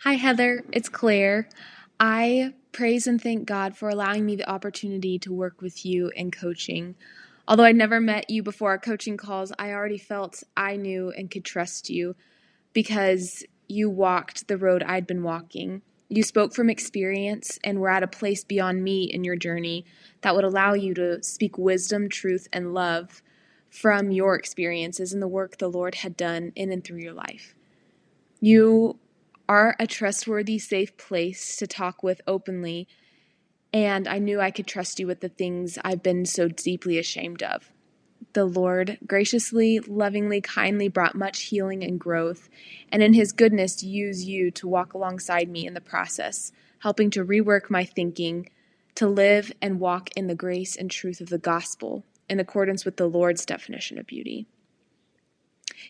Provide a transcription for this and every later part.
Hi, Heather. It's Claire. I praise and thank God for allowing me the opportunity to work with you in coaching. Although I'd never met you before our coaching calls, I already felt I knew and could trust you because you walked the road I'd been walking. You spoke from experience and were at a place beyond me in your journey that would allow you to speak wisdom, truth, and love from your experiences and the work the Lord had done in and through your life. You are a trustworthy, safe place to talk with openly, and I knew I could trust you with the things I've been so deeply ashamed of. The Lord graciously, lovingly, kindly brought much healing and growth, and in His goodness used you to walk alongside me in the process, helping to rework my thinking, to live and walk in the grace and truth of the gospel in accordance with the Lord's definition of beauty.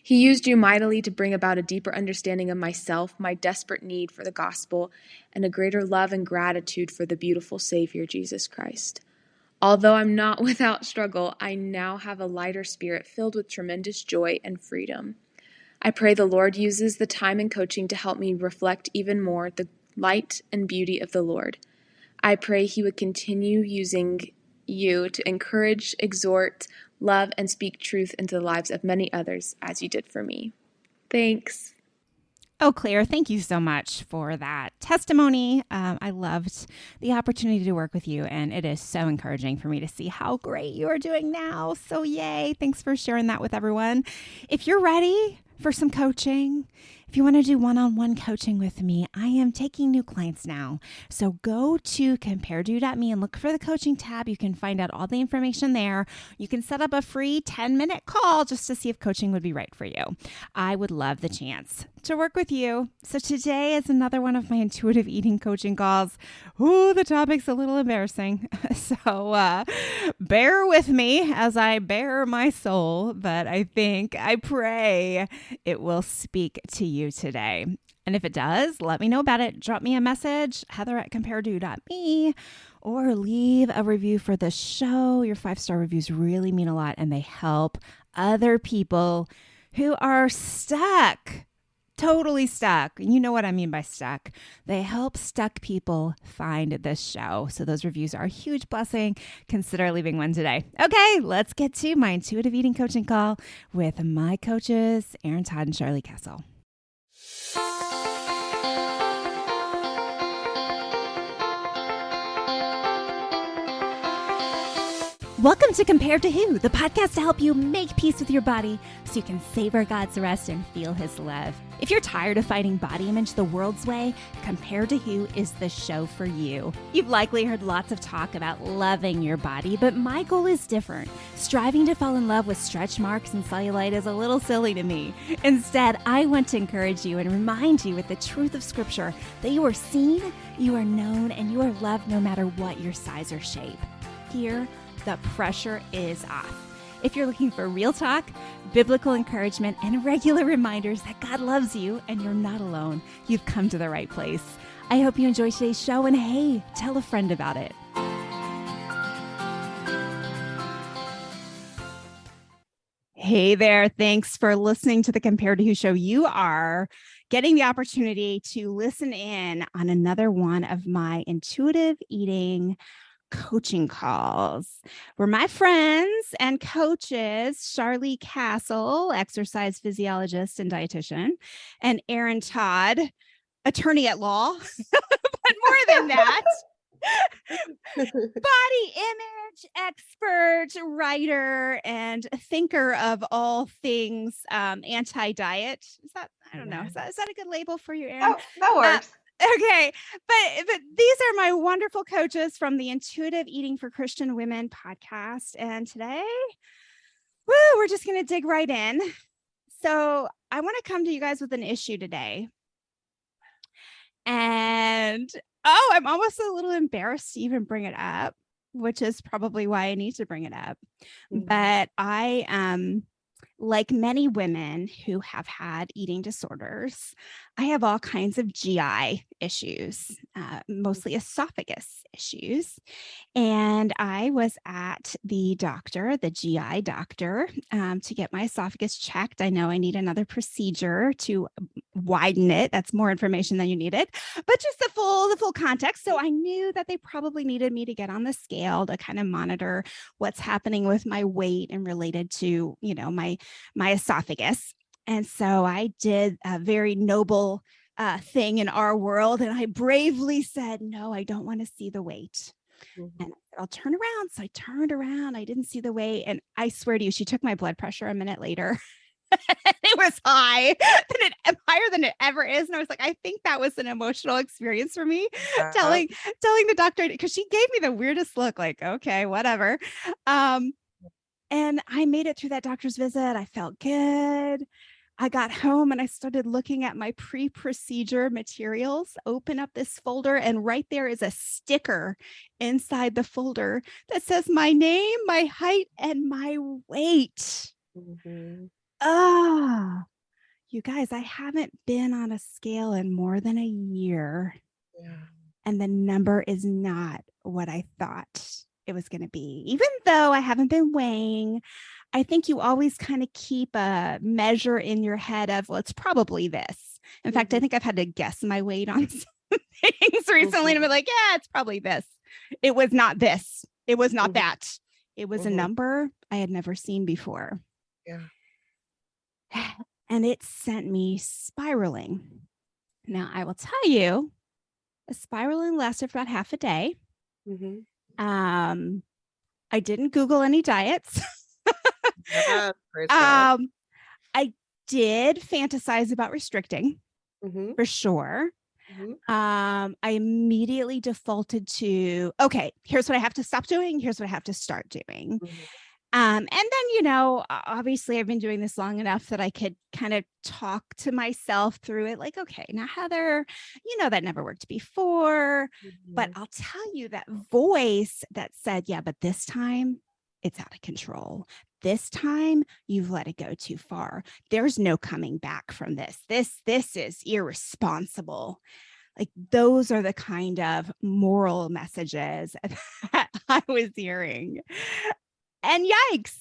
He used you mightily to bring about a deeper understanding of myself, my desperate need for the gospel, and a greater love and gratitude for the beautiful Savior, Jesus Christ. Although I'm not without struggle, I now have a lighter spirit filled with tremendous joy and freedom. I pray the Lord uses the time and coaching to help me reflect even more the light and beauty of the Lord. I pray He would continue using you to encourage, exhort, love, and speak truth into the lives of many others as you did for me. Thanks. Oh, Claire, thank you so much for that testimony. I loved the opportunity to work with you, and it is so encouraging for me to see how great you are doing now. So yay. Thanks for sharing that with everyone. If you're ready for some coaching, if you want to do one-on-one coaching with me, I am taking new clients now. So go to comparedo.me and look for the coaching tab. You can find out all the information there. You can set up a free 10-minute call just to see if coaching would be right for you. I would love the chance to work with you. So today is another one of my intuitive eating coaching calls. Ooh, the topic's a little embarrassing. So bear with me as I bare my soul, but I pray it will speak to you today. And if it does, let me know about it. Drop me a message, heather@comparedo.me, or leave a review for the show. Your 5-star reviews really mean a lot, and they help other people who are stuck, totally stuck. You know what I mean by stuck. They help stuck people find this show. So those reviews are a huge blessing. Consider leaving one today. Okay, let's get to my intuitive eating coaching call with my coaches, Erin Todd and Charlie Castle. Welcome to Compared to Who, the podcast to help you make peace with your body so you can savor God's rest and feel His love. If you're tired of fighting body image the world's way, Compared to Who is the show for you. You've likely heard lots of talk about loving your body, but my goal is different. Striving to fall in love with stretch marks and cellulite is a little silly to me. Instead, I want to encourage you and remind you with the truth of Scripture that you are seen, you are known, and you are loved no matter what your size or shape. Here, the pressure is off. If you're looking for real talk, biblical encouragement, and regular reminders that God loves you and you're not alone, you've come to the right place. I hope you enjoy today's show, and hey, tell a friend about it. Hey there. Thanks for listening to the Compared to Who show. You are getting the opportunity to listen in on another one of my intuitive eating coaching calls where my friends and coaches, Charlie Castle, exercise physiologist and dietitian, and Erin Todd, attorney at law, but more than that, body image expert, writer, and thinker of all things anti-diet. Is that, I don't know, is that a good label for you, Erin? Oh, that works. Okay, but these are my wonderful coaches from the Intuitive Eating for Christian Women podcast. And today, we're just going to dig right in. So I want to come to you guys with an issue today. And, I'm almost a little embarrassed to even bring it up, which is probably why I need to bring it up. Mm-hmm. But like many women who have had eating disorders, I have all kinds of GI issues, mostly esophagus issues. And I was at the doctor, the GI doctor, to get my esophagus checked. I know I need another procedure to widen it. That's more information than you needed, but just the full context. So I knew that they probably needed me to get on the scale to kind of monitor what's happening with my weight and related to, my esophagus. And so I did a very noble thing in our world. And I bravely said, no, I don't want to see the weight. Mhm. And I'll turn around. So I turned around. I didn't see the weight. And I swear to you, she took my blood pressure a minute later. It was higher than it ever is. And I was like, I think that was an emotional experience for me, Yeah. telling the doctor, because she gave me the weirdest look, like, okay, whatever. And I made it through that doctor's visit. I felt good. I got home and I started looking at my pre-procedure materials, open up this folder, and right there is a sticker inside the folder that says my name, my height, and my weight. Mhm. Ah, you guys, I haven't been on a scale in more than a year, Yeah. and the number is not what I thought it was going to be. Even though I haven't been weighing, I think you always kind of keep a measure in your head of, well, it's probably this. In fact, I think I've had to guess my weight on some things recently, and I'm like, yeah, it's probably this. It was not this. It was not that. It was a number I had never seen before. Yeah. And it sent me spiraling. Now, I will tell you, the spiraling lasted for about half a day. Mhm. I didn't Google any diets. Yeah. Praise God. I did fantasize about restricting Mhm. for sure. Mhm. I immediately defaulted to, okay, here's what I have to stop doing. Here's what I have to start doing. Mhm. And then, obviously I've been doing this long enough that I could kind of talk to myself through it. Like, okay, now Heather, that never worked before, but Mhm. I'll tell you that voice that said, yeah, but this time it's out of control. This time you've let it go too far. There's no coming back from this. This is irresponsible. Like, those are the kind of moral messages that I was hearing. And yikes,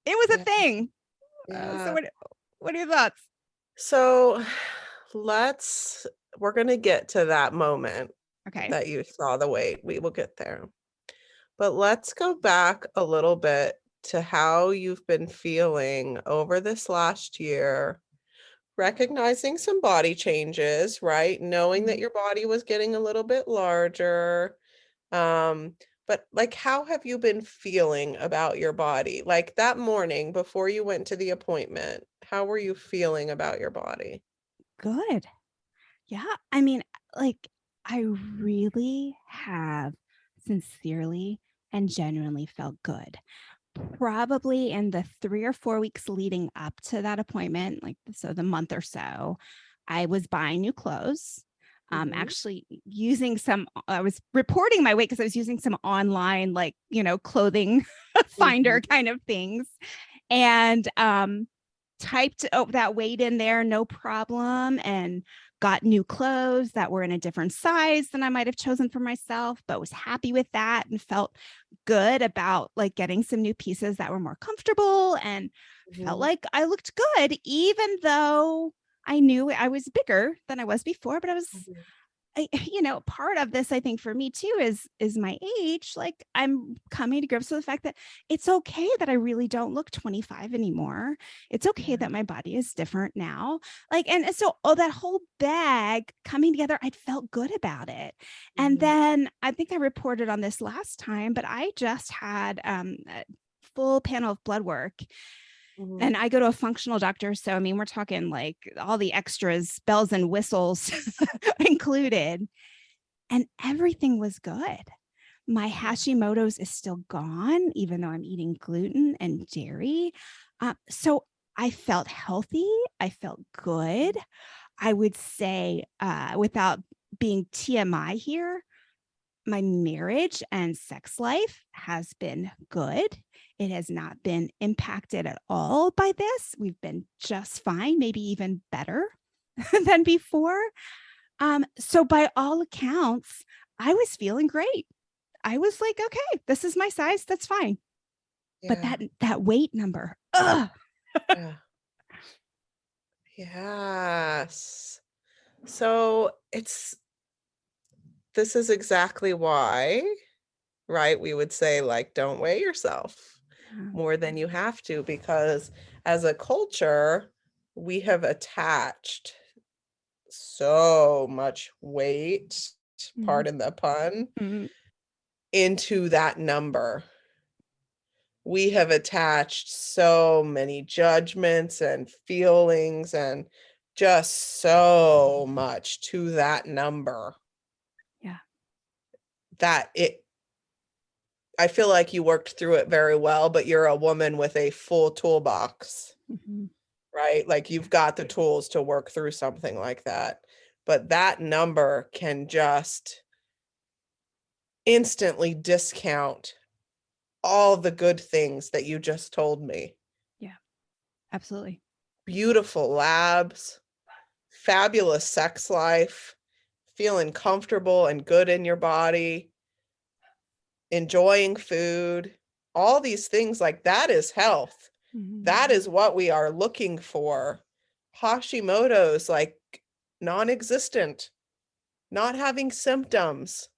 it was a Yeah. thing. So Yeah. what are your thoughts? So we're going to get to that moment Okay. that you saw the weight. We will get there. But let's go back a little bit to how you've been feeling over this last year, recognizing some body changes, right? Knowing that your body was getting a little bit larger. Um, but like, how have you been feeling about your body? Like that morning before you went to the appointment, how were you feeling about your body? Good. Yeah. I mean, like, I really have sincerely and genuinely felt good. Probably in the 3 or 4 weeks leading up to that appointment, like, so the month or so, I was buying new clothes. Mhm. Actually I was reporting my weight because I was using some online, like, clothing finder Mhm. kind of things. And typed that weight in there, no problem, and got new clothes that were in a different size than I might have chosen for myself, but was happy with that and felt good about, like, getting some new pieces that were more comfortable, and felt Mhm. like I looked good, even though I knew I was bigger than I was before. But Mhm. part of this, I think, for me too, is my age. Like, I'm coming to grips with the fact that it's okay that I really don't look 25 anymore. It's okay Yeah. that my body is different now. Like, and so, that whole bag coming together, I felt good about it. And Mhm. then I think I reported on this last time, but I just had a full panel of blood work. Mhm. And I go to a functional doctor. So, I mean, we're talking like all the extras, bells and whistles included, and everything was good. My Hashimoto's is still gone, even though I'm eating gluten and dairy. So I felt healthy. I felt good. I would say, without being TMI here, My marriage and sex life has been good. It has not been impacted at all by this. We've been just fine, maybe even better than before. So by all accounts, I was feeling great. I was like, okay, this is my size. That's fine. But Yeah. that weight number, ugh. Yeah. Yes. So this is exactly why, right? We would say, like, don't weigh yourself more than you have to, because as a culture, we have attached so much weight, pardon the pun, Mm-hmm. into that number. We have attached so many judgments and feelings and just so much to that number Yeah. that I feel like you worked through it very well, but you're a woman with a full toolbox, Mm-hmm. right? Like, you've got the tools to work through something like that. But that number can just instantly discount all the good things that you just told me. Yeah, absolutely. Beautiful labs, fabulous sex life, feeling comfortable and good in your body, enjoying food, all these things, like, that is health. Mm-hmm. That is what we are looking for. Hashimoto's, like, non-existent, not having symptoms,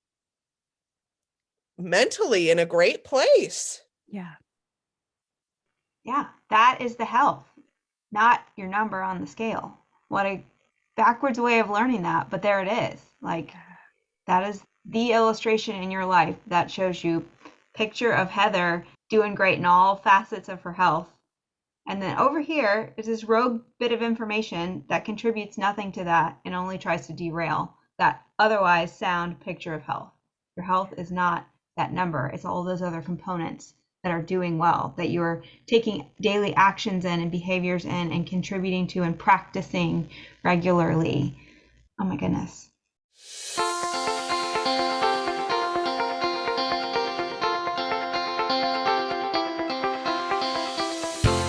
mentally in a great place. Yeah. Yeah, that is the health, not your number on the scale. What a backwards way of learning that, but there it is. Like, that is the illustration in your life that shows you picture of Heather doing great in all facets of her health. And then over here is this rogue bit of information that contributes nothing to that and only tries to derail that otherwise sound picture of health. Your health is not that number, it's all those other components that are doing well, that you're taking daily actions in and behaviors in and contributing to and practicing regularly. Oh my goodness.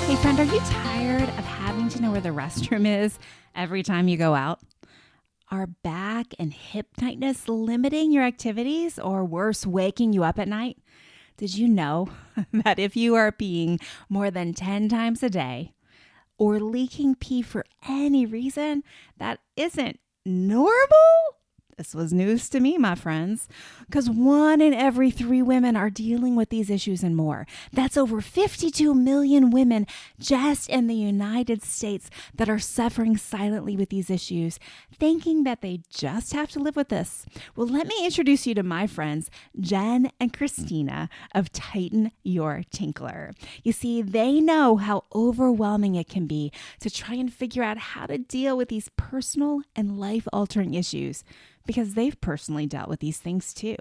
Hey, friend, are you tired of having to know where the restroom is every time you go out? Are back and hip tightness limiting your activities, or worse, waking you up at night? Did you know that if you are peeing more than 10 times a day or leaking pee for any reason, that isn't normal? This was news to me, my friends, because 1 in every 3 women are dealing with these issues and more. That's over 52 million women just in the United States that are suffering silently with these issues, thinking that they just have to live with this. Well, let me introduce you to my friends, Jen and Christina of Tighten Your Tinkler. You see, they know how overwhelming it can be to try and figure out how to deal with these personal and life-altering issues, because they've personally dealt with these things too.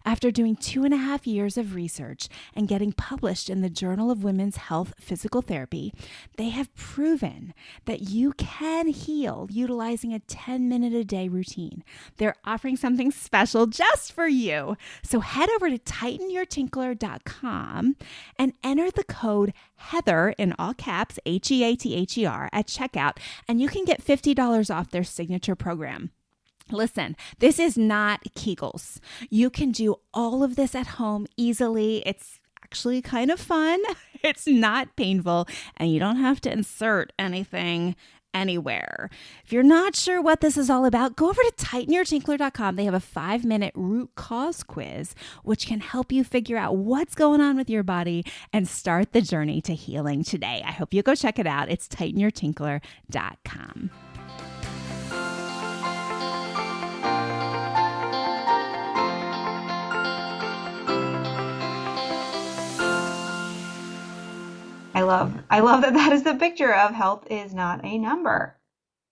After doing 2.5 years of research and getting published in the Journal of Women's Health Physical Therapy, they have proven that you can heal utilizing a 10-minute-a-day routine. They're offering something special just for you. So head over to tightenyourtinkler.com and enter the code Heather in all caps, HEATHER, at checkout, and you can get $50 off their signature program. Listen, this is not Kegels. You can do all of this at home easily. It's actually kind of fun. It's not painful, and you don't have to insert anything anywhere. If you're not sure what this is all about, go over to tightenyourtinkler.com. They have a 5-minute root cause quiz, which can help you figure out what's going on with your body and start the journey to healing today. I hope you go check it out. It's tightenyourtinkler.com. I love that is the picture of health is not a number,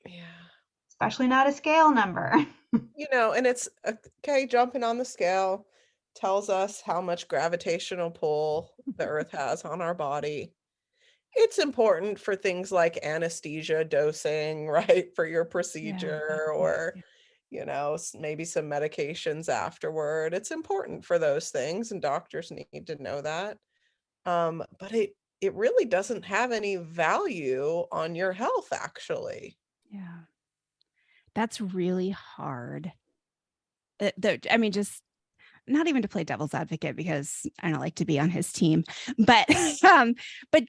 Yeah. especially not a scale number. And it's okay, jumping on the scale tells us how much gravitational pull the earth has on our body. It's important for things like anesthesia dosing, right, for your procedure, or maybe some medications afterward. It's important for those things, and doctors need to know that. But it really doesn't have any value on your health, actually. Yeah. That's really hard. Just not even to play devil's advocate, because I don't like to be on his team, but but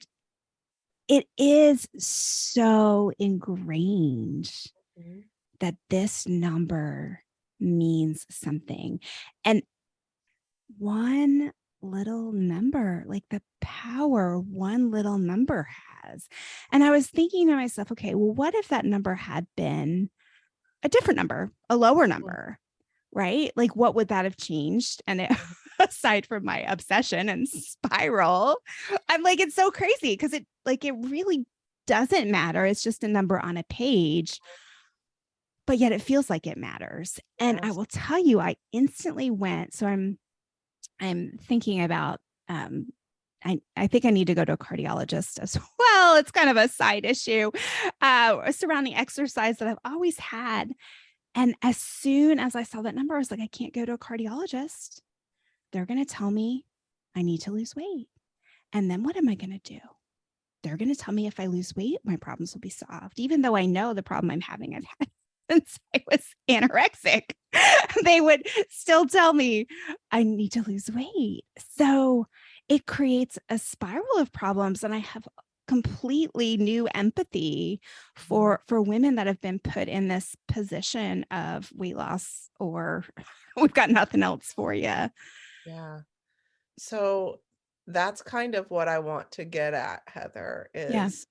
it is so ingrained Mhm. that this number means something. And one little number, like the power one little number has. And I was thinking to myself, okay, well, what if that number had been a different number, a lower number, right? Like, what would that have changed? And aside from my obsession and spiral, I'm like, it's so crazy because it really doesn't matter. It's just a number on a page, but yet it feels like it matters. And I Yes. will tell you, I instantly went. So I'm thinking about, I think I need to go to a cardiologist as well. It's kind of a side issue surrounding exercise that I've always had. And as soon as I saw that number, I was like, I can't go to a cardiologist. They're going to tell me I need to lose weight. And then what am I going to do? They're going to tell me if I lose weight, my problems will be solved. Even though I know the problem I'm having, I've had since I was anorexic, they would still tell me I need to lose weight. So it creates a spiral of problems. And I have completely new empathy for women that have been put in this position of weight loss, or we've got nothing else for you. Yeah. So that's kind of what I want to get at, Heather, Yeah. is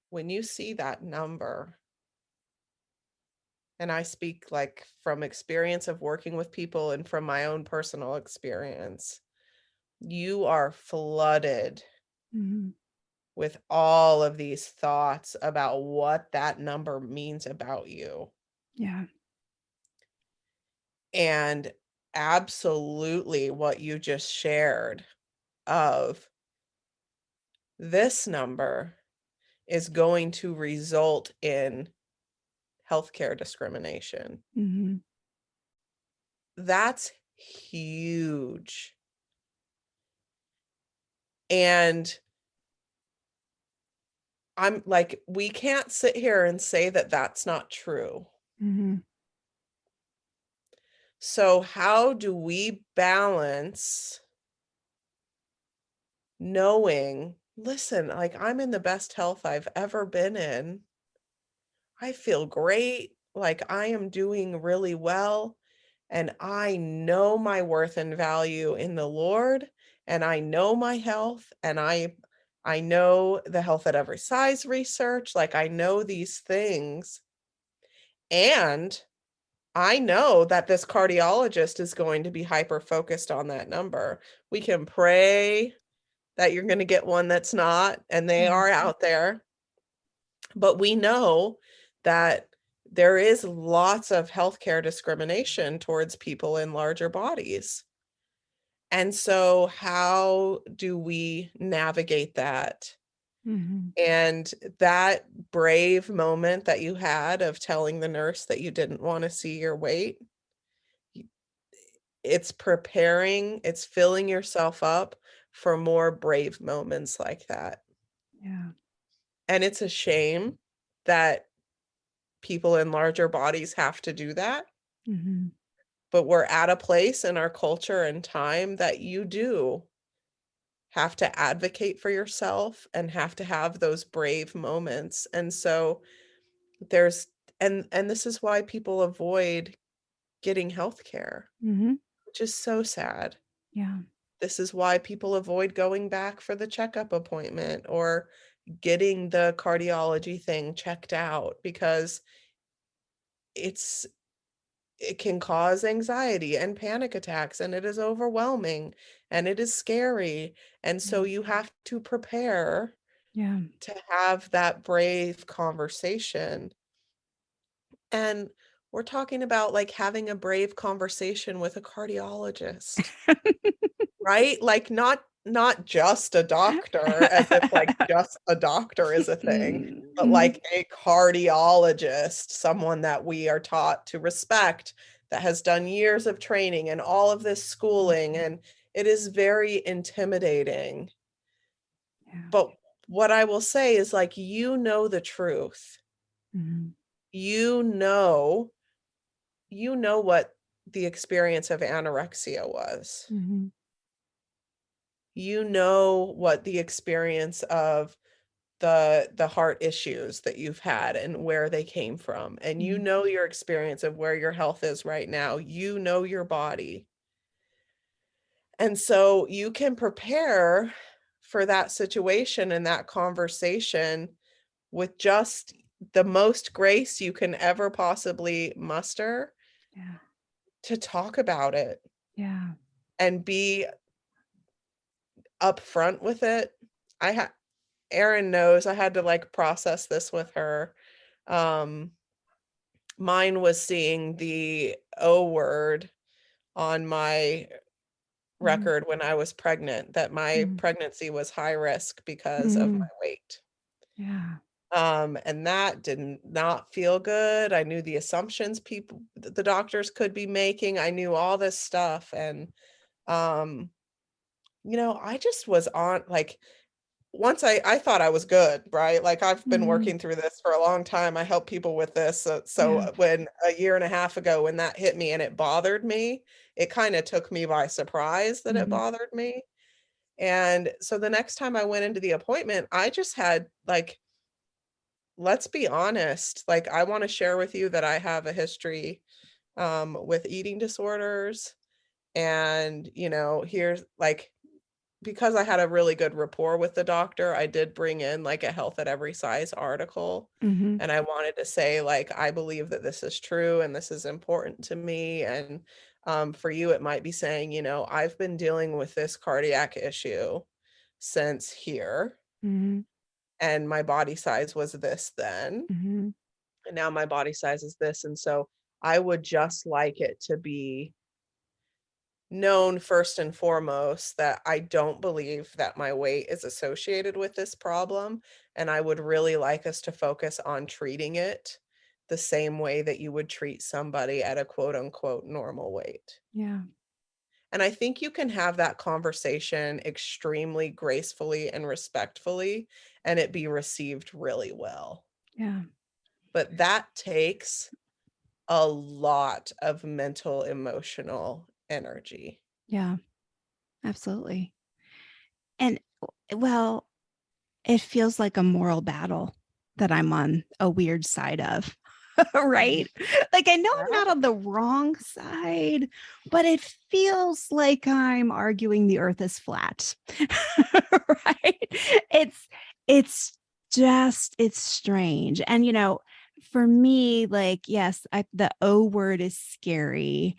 when you see that number, and I speak like from experience of working with people and from my own personal experience, you are flooded Mm-hmm. with all of these thoughts about what that number means about you. Yeah. And absolutely what you just shared of this number is going to result in healthcare discrimination. Mm-hmm. That's huge. And I'm like, we can't sit here and say that that's not true. Mm-hmm. So how do we balance knowing, listen, like, I'm in the best health I've ever been in. I feel great. Like, I am doing really well. And I know my worth and value in the Lord. And I know my health. And I know the health at every size research. Like, I know these things. And I know that this cardiologist is going to be hyper focused on that number. We can pray that you're going to get one that's not, and they are out there. But we know that there is lots of healthcare discrimination towards people in larger bodies. And so how do we navigate that? Mm-hmm. And that brave moment that you had of telling the nurse that you didn't want to see your weight, it's filling yourself up for more brave moments like that. Yeah. And it's a shame that people in larger bodies have to do that. Mm-hmm. But we're at a place in our culture and time that you do have to advocate for yourself and have to have those brave moments. And so there's and this is why people avoid getting health care, Mm-hmm. which is so sad. Yeah. This is why people avoid going back for the checkup appointment or getting the cardiology thing checked out, because it can cause anxiety and panic attacks, and it is overwhelming and it is scary. And so you have to prepare Yeah. to have that brave conversation. And we're talking about like having a brave conversation with a cardiologist, right? Like not not just a doctor, as if like just a doctor is a thing, but like a cardiologist, someone that we are taught to respect, that has done years of training and all of this schooling. And it is very intimidating. Yeah. But what I will say is, like, you know the truth. Mm-hmm. You know what the experience of anorexia was. Mm-hmm. You know what the experience of the heart issues that you've had and where they came from. And you know your experience of where your health is right now. You know your body. And so you can prepare for that situation and that conversation with just the most grace you can ever possibly muster. Yeah. To talk about it. Yeah. And be upfront with it. Erin knows I had to like process this with her. Mine was seeing the O word on my record when I was pregnant, that my pregnancy was high risk because of my weight. Yeah. And that did not feel good. I knew the assumptions the doctors could be making. I knew all this stuff. And, I just was on, like, once I thought I was good, right? Like, I've been working through this for a long time. I help people with this. So when a year and a half ago, when that hit me and it bothered me, it kind of took me by surprise that it bothered me. And so the next time I went into the appointment, I just had like, let's be honest. Like, I want to share with you that I have a history with eating disorders. And, here's like, because I had a really good rapport with the doctor, I did bring in like a health at every size article. And I wanted to say, like, I believe that this is true and this is important to me. And for you, it might be saying, I've been dealing with this cardiac issue since here. And my body size was this then. And now my body size is this. And so I would just like it to be known first and foremost that I don't believe that my weight is associated with this problem. And I would really like us to focus on treating it the same way that you would treat somebody at a quote unquote normal weight. Yeah. And I think you can have that conversation extremely gracefully and respectfully, and it be received really well. Yeah. But that takes a lot of mental, emotional energy. Yeah, absolutely. And well, it feels like a moral battle that I'm on a weird side of, right? Like, I know I'm not on the wrong side, but it feels like I'm arguing the earth is flat, right? It's strange. And, for me, like, yes, the O word is scary.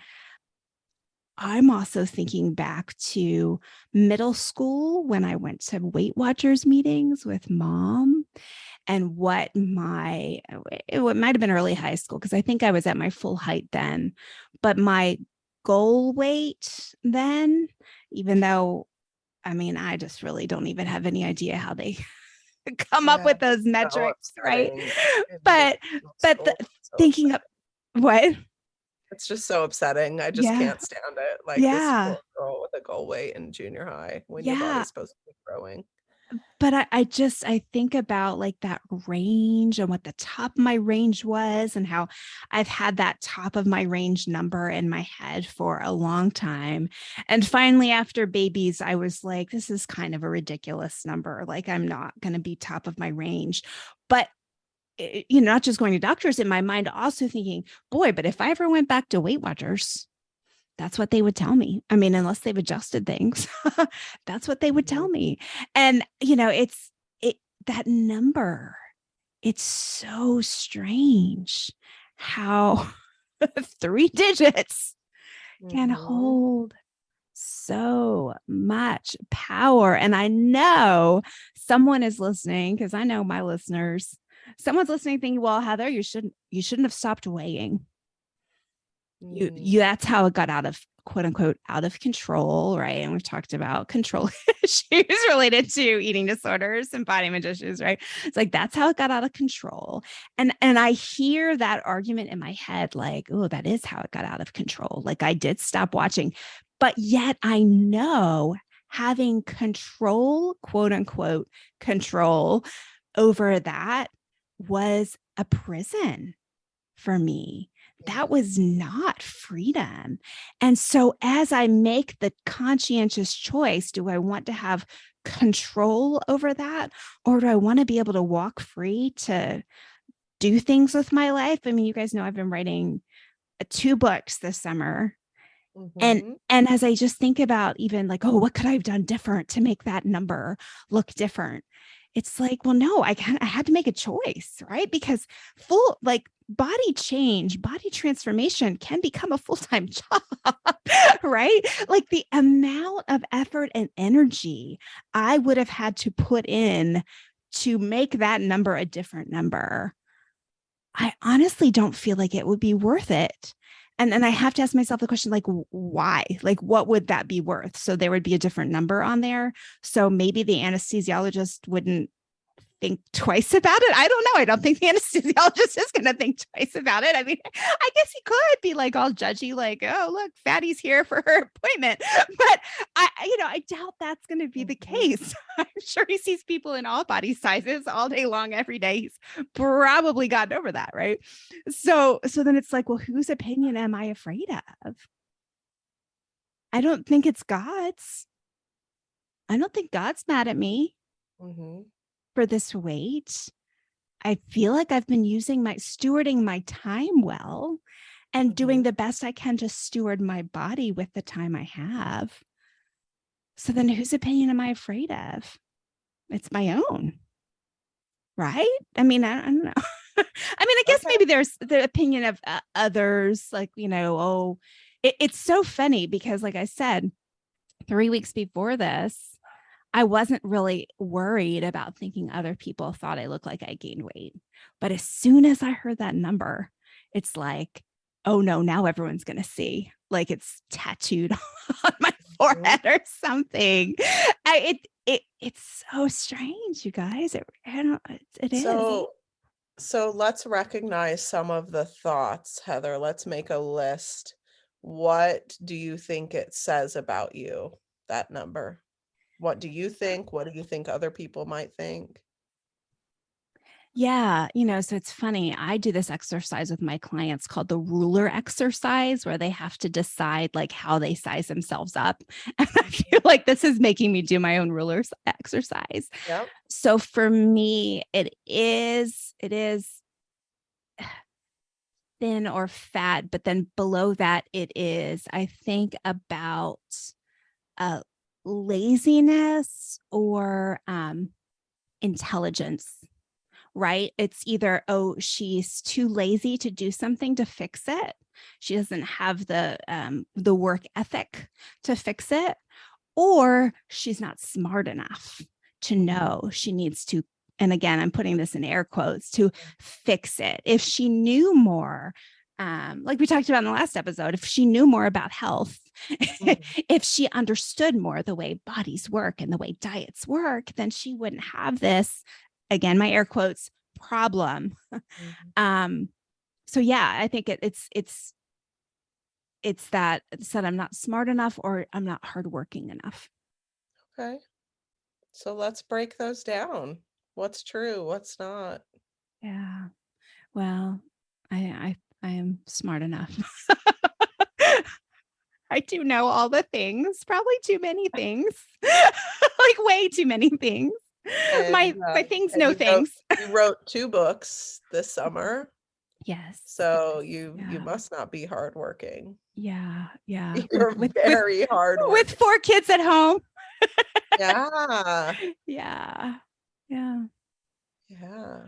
I'm also thinking back to middle school when I went to Weight Watchers meetings with mom, and what might have been early high school, because I think I was at my full height then, but my goal weight then, even though, I just really don't even have any idea how they come up with those metrics, right? But thinking of what? It's just so upsetting. I just can't stand it. Like, this poor girl with a goal weight in junior high when your body's supposed to be growing. But I think about like that range and what the top of my range was, and how I've had that top of my range number in my head for a long time. And finally, after babies, I was like, this is kind of a ridiculous number. Like, I'm not going to be top of my range. But not just going to doctors, in my mind, also thinking, boy, but if I ever went back to Weight Watchers, that's what they would tell me. Unless they've adjusted things, that's what they would tell me. And, that number, it's so strange how 3 digits can hold so much power. And I know someone is listening, because I know my listeners, someone's listening thinking, well, Heather, you shouldn't have stopped weighing. You that's how it got out of quote unquote out of control, right? And we've talked about control issues related to eating disorders and body image issues, right? It's like, that's how it got out of control. And I hear that argument in my head, like, oh, that is how it got out of control. Like, I did stop watching, but yet I know having control, quote unquote, control over that was a prison for me. That was not freedom. And so as I make the conscientious choice, do I want to have control over that? Or do I want to be able to walk free to do things with my life? I mean, you guys know I've been writing 2 books this summer. And as I just think about even like, oh, what could I have done different to make that number look different? It's like, well, no, I had to make a choice, right? Because body change, body transformation can become a full-time job, right? Like the amount of effort and energy I would have had to put in to make that number a different number, I honestly don't feel like it would be worth it. And then I have to ask myself the question, like, why? Like, what would that be worth? So there would be a different number on there. So maybe the anesthesiologist wouldn't think twice about it. I don't know. I don't think the anesthesiologist is going to think twice about it. I mean, I guess he could be like all judgy, like, oh, look, Fatty's here for her appointment. But I doubt that's going to be the case. I'm sure he sees people in all body sizes all day long, every day. He's probably gotten over that, right? So then it's like, well, whose opinion am I afraid of? I don't think it's God's. I don't think God's mad at me. For this weight. I feel like I've been stewarding my time well and doing the best I can to steward my body with the time I have. So then whose opinion am I afraid of? It's my own. Right? I mean, I don't know. I mean, I guess maybe there's the opinion of others, like, it's so funny because like I said, 3 weeks before this, I wasn't really worried about thinking other people thought I looked like I gained weight. But as soon as I heard that number, it's like, oh no, now everyone's going to see, like it's tattooed on my forehead or something. It's so strange, you guys. It is. So let's recognize some of the thoughts, Heather. Let's make a list. What do you think it says about you, that number? What do you think? What do you think other people might think? Yeah, so it's funny. I do this exercise with my clients called the ruler exercise, where they have to decide like how they size themselves up. And I feel like this is making me do my own ruler exercise. Yep. So for me, it is thin or fat, but then below that, it is, I think, about laziness or intelligence, right? It's either, oh, she's too lazy to do something to fix it. She doesn't have the work ethic to fix it, or she's not smart enough to know she needs to, and again, I'm putting this in air quotes, to fix it. If she knew more, like we talked about in the last episode, if she knew more about health, if she understood more the way bodies work and the way diets work, then she wouldn't have this, again, my air quotes, problem. So yeah, I think it's that I'm not smart enough or I'm not hardworking enough. Okay. So let's break those down. What's true? What's not? Yeah. Well, I am smart enough. I do know all the things, probably too many things, like way too many things. And, My things know things. You wrote 2 books this summer. Yes. So you must not be hardworking. Yeah. You're very hardworking. With 4 kids at home. Yeah. Yeah.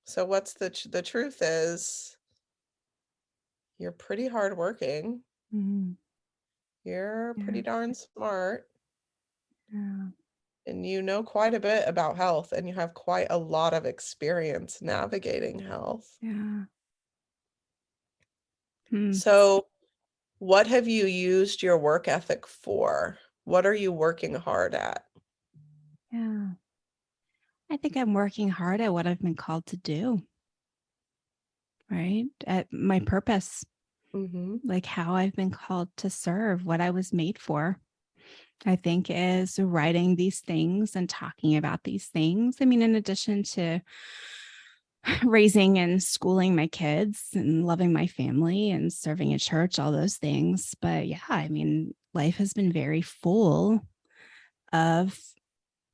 So what's the truth is you're pretty hardworking. You're pretty darn smart. Yeah. And you know quite a bit about health, and you have quite a lot of experience navigating health. Yeah. So What have you used your work ethic for? What are you working hard at? Yeah. I think I'm working hard at what I've been called to do, right? At my purpose, Mm-hmm. like how I've been called to serve, what I was made for. I think is writing these things and talking about these things. I mean, in addition to raising and schooling my kids and loving my family and serving at church, all those things. But yeah, I mean, life has been very full of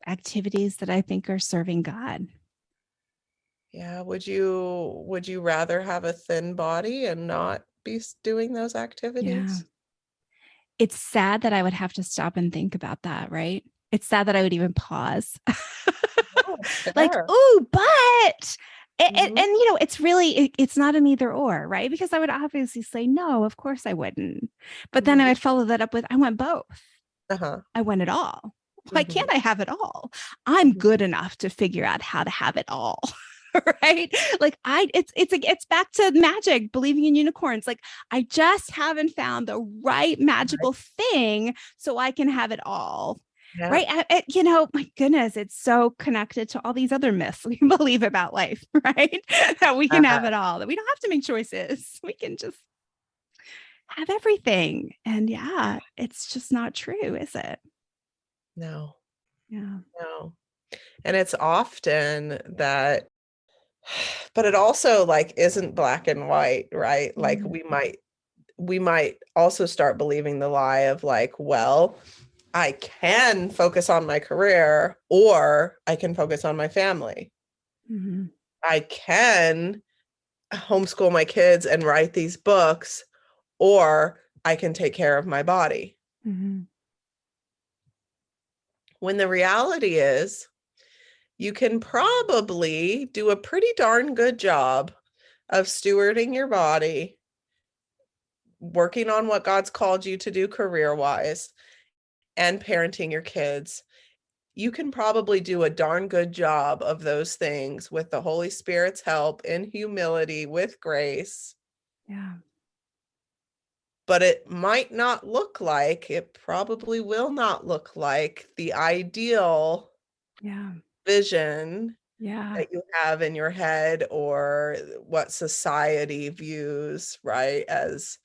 activities that I think are serving God. Yeah. Would you rather have a thin body and not be doing those Yeah. activities? It's sad that I would have to stop and think about that, right? It's sad that I would even pause. Oh, Like, fair. ooh, but Mm-hmm. it's really it's not an either or, right? Because I would obviously say no, of course I wouldn't. But then I Mm-hmm. would follow that up with I want both. Uh-huh. I want it all. Why Mm-hmm. can't I have it all? I'm good enough to figure out how to have it all. Right? Like it's back to magic, believing in unicorns. Like I just haven't found the right magical thing so I can have it all. Yeah. Right. My goodness, it's so connected to all these other myths we believe about life, right? That we can have it all, that we don't have to make choices. We can just have everything. And yeah, it's just not true, is it? No, Yeah. no. And it's often that, but it also like isn't black and white, right? Like Mhm. we might also start believing the lie of like, well, I can focus on my career or I can focus on my family. Mhm. I can homeschool my kids and write these books, or I can take care of my body. Mhm. When the reality is, you can probably do a pretty darn good job of stewarding your body, working on what God's called you to do career-wise, and parenting your kids. You can probably do a darn good job of those things with the Holy Spirit's help, in humility, with grace. Yeah. But it might not look like, it probably will not look like the ideal Yeah. vision Yeah. that you have in your head or what society views, right, as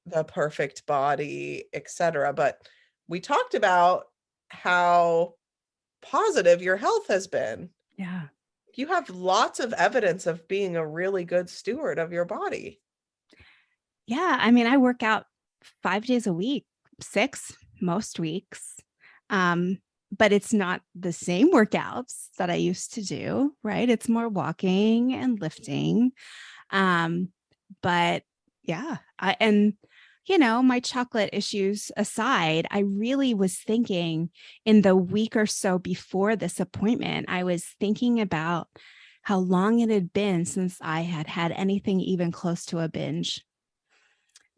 the perfect body, etc. But we talked about how positive your health has been. Yeah. You have lots of evidence of being a really good steward of your body. Yeah. I mean, I work out 5 days a week, 6 most weeks. Um, but it's not the same workouts that I used to do, right? It's more walking and lifting. Um, but yeah, my chocolate issues aside, I really was thinking in the week or so before this appointment, I was thinking about how long it had been since I had had anything even close to a binge.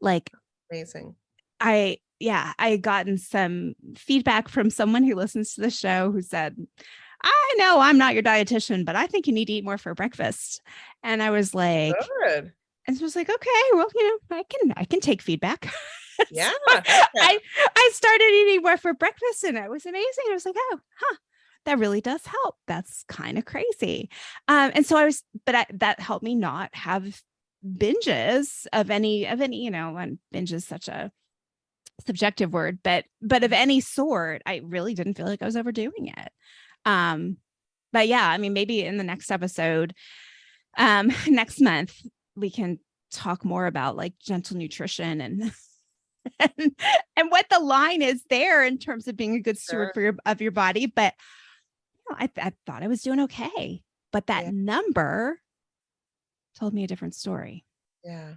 Like Amazing. I had gotten some feedback from someone who listens to the show who said, I know I'm not your dietitian, but I think you need to eat more for breakfast. And I was like, Good. and so I was like, okay, well, I can take feedback. Yeah. So Heck yeah. I started eating more for breakfast and it was amazing. I was like, oh, huh, that really does help. That's kind of crazy. And so that helped me not have binges of any, and binge is such a subjective word, but of any sort. I really didn't feel like I was overdoing it. Um, but yeah, I mean, maybe in the next episode, next month, we can talk more about like gentle nutrition and and, and what the line is there in terms of being a good steward Sure. of your body. But I thought I was doing okay, but that Yeah. number told me a different story. Yeah.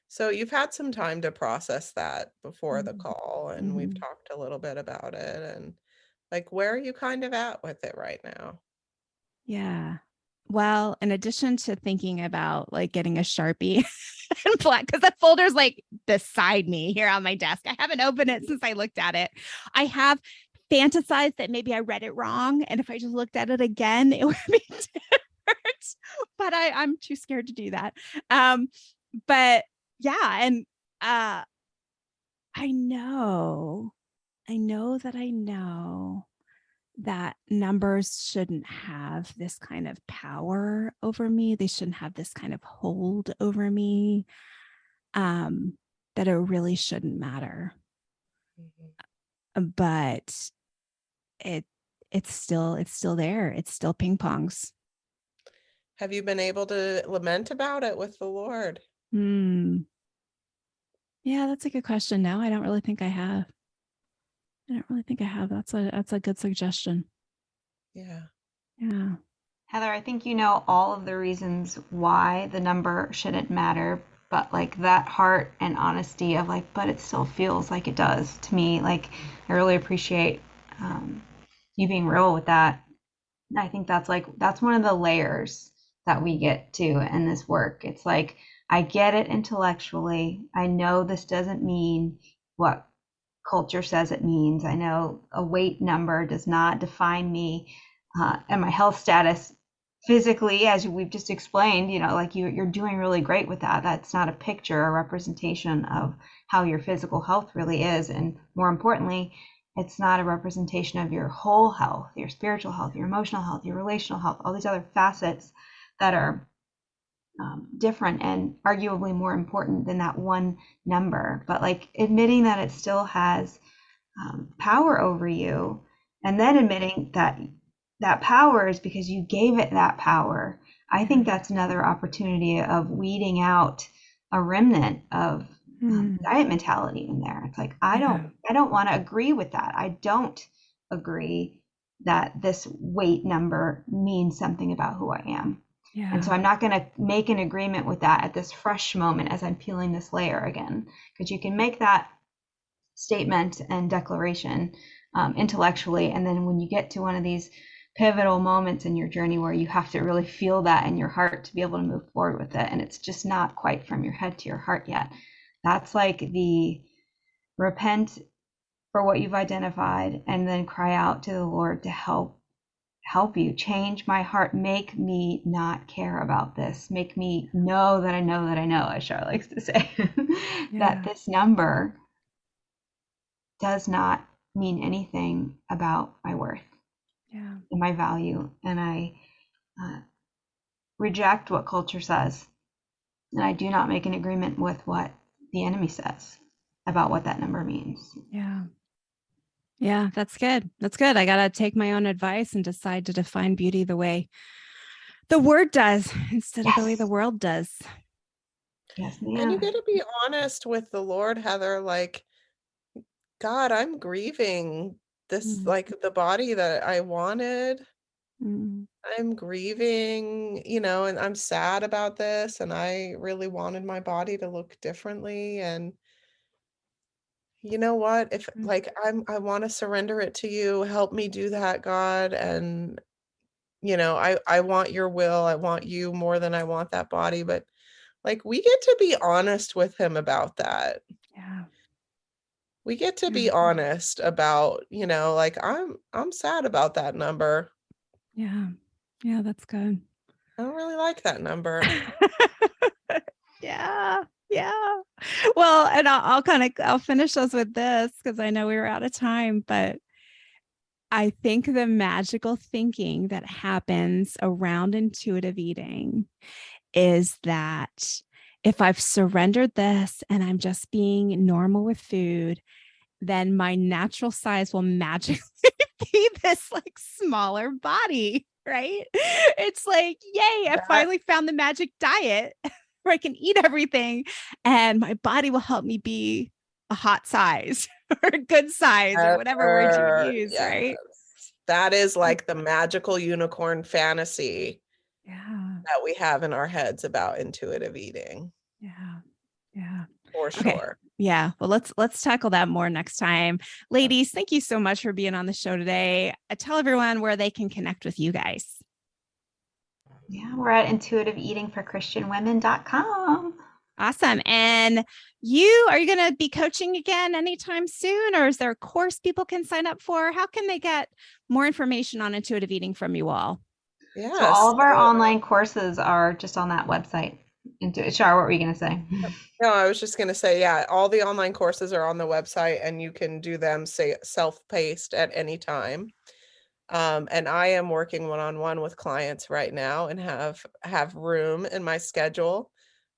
So you've had some time to process that before the Mhm. call, and we've Mhm. talked a little bit about it. And like, where are you kind of at with it right now? Yeah. Well, in addition to thinking about like getting a Sharpie and black, because the folder's like beside me here on my desk. I haven't opened it since I looked at it. I have fantasized that maybe I read it wrong. And if I just looked at it again, it would be different. But I'm too scared to do that. But yeah, and I know that numbers shouldn't have this kind of power over me. They shouldn't have this kind of hold over me. That it really shouldn't matter. But it it's still there. It's still ping pongs. Have you been able to lament about it with the Lord? Yeah, that's a good question. No, I don't really think I have. That's a good suggestion. Yeah. Yeah. Heather, I think you know all of the reasons why the number shouldn't matter, but like that heart and honesty of like, but it still feels like it does to me. Like, I really appreciate you being real with that. And I think that's one of the layers that we get to in this work. It's like, I get it intellectually. I know this doesn't mean what culture says it means. I know a weight number does not define me and my health status physically, as we've just explained. Like you're doing really great with that. That's not a picture, a representation of how your physical health really is. And more importantly, it's not a representation of your whole health, your spiritual health, your emotional health, your relational health, all these other facets that are different and arguably more important than that one number. But like admitting that it still has power over you, and then admitting that that power is because you gave it that power. I think that's another opportunity of weeding out a remnant of diet mentality in there. It's like, I don't want to agree with that. I don't agree that this weight number means something about who I am. Yeah. And so I'm not going to make an agreement with that at this fresh moment as I'm peeling this layer again, because you can make that statement and declaration intellectually. And then when you get to one of these pivotal moments in your journey where you have to really feel that in your heart to be able to move forward with it, and it's just not quite from your head to your heart yet, that's like the repent for what you've identified and then cry out to the Lord to help you change my heart, make me not care about this, make me know that I know that I know, as Char likes to say, that this number does not mean anything about my worth and my value. And I reject what culture says, and I do not make an agreement with what the enemy says about what that number means. Yeah, that's good. I got to take my own advice and decide to define beauty the way the word does instead of the way the world does. Yes, ma'am. And you got to be honest with the Lord, Heather. Like, God, I'm grieving this, like the body that I wanted. I'm grieving, and I'm sad about this. And I really wanted my body to look differently. And you know what? If like I want to surrender it to you, help me do that, God. And I want your will. I want you more than I want that body. But like we get to be honest with him about that. Yeah. We get to be honest about, like I'm sad about that number. Yeah. Yeah, that's good. I don't really like that number. Yeah. Well, and I'll finish us with this because I know we were out of time, but I think the magical thinking that happens around intuitive eating is that if I've surrendered this and I'm just being normal with food, then my natural size will magically be this like smaller body, right? It's like, yay, I finally found the magic diet where I can eat everything and my body will help me be a hot size or a good size or whatever word you would use, right? That is like the magical unicorn fantasy that we have in our heads about intuitive eating. Yeah. For sure. Yeah. Well, let's tackle that more next time. Ladies, thank you so much for being on the show today. Tell everyone where they can connect with you guys. Yeah, we're at intuitiveeatingforchristianwomen.com. Awesome. And are you going to be coaching again anytime soon, or is there a course people can sign up for? How can they get more information on intuitive eating from you all? So all of our online courses are just on that website. into it. Char, what were you going to say? No, I was just going to say, yeah, all the online courses are on the website and you can do them, say, self-paced at any time. And I am working one-on-one with clients right now and have room in my schedule.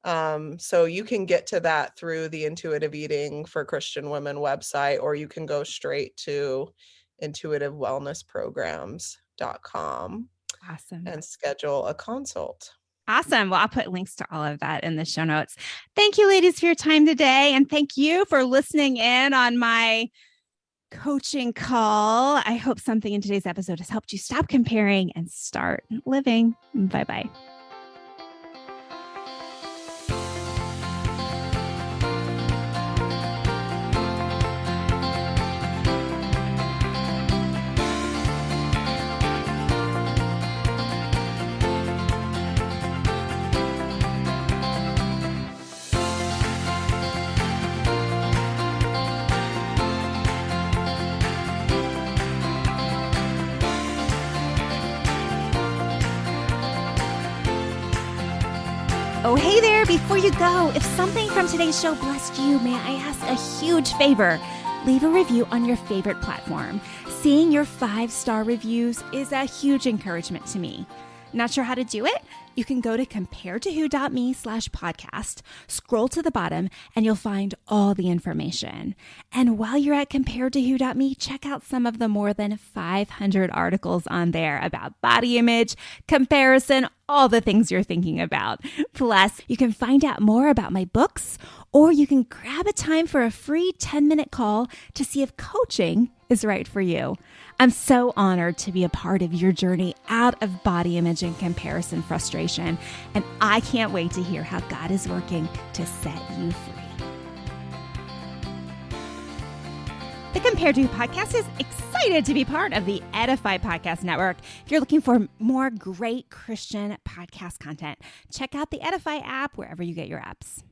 So you can get to that through the Intuitive Eating for Christian Women website, or you can go straight to intuitivewellnessprograms.com Awesome. and schedule a consult. Awesome. Well, I'll put links to all of that in the show notes. Thank you, ladies, for your time today. And thank you for listening in on my coaching call. I hope something in today's episode has helped you stop comparing and start living. Bye-bye. Oh, hey there. Before you go, if something from today's show blessed you, may I ask a huge favor? Leave a review on your favorite platform. Seeing your 5-star reviews is a huge encouragement to me. Not sure how to do it? You can go to comparetowho.me/podcast, scroll to the bottom, and you'll find all the information. And while you're at comparetowho.me, check out some of the more than 500 articles on there about body image, comparison, all the things you're thinking about. Plus, you can find out more about my books, or you can grab a time for a free 10-minute call to see if coaching is right for you. I'm so honored to be a part of your journey out of body image and comparison frustration, and I can't wait to hear how God is working to set you free. The Compared to podcast is excited to be part of the Edify Podcast Network. If you're looking for more great Christian podcast content, check out the Edify app wherever you get your apps.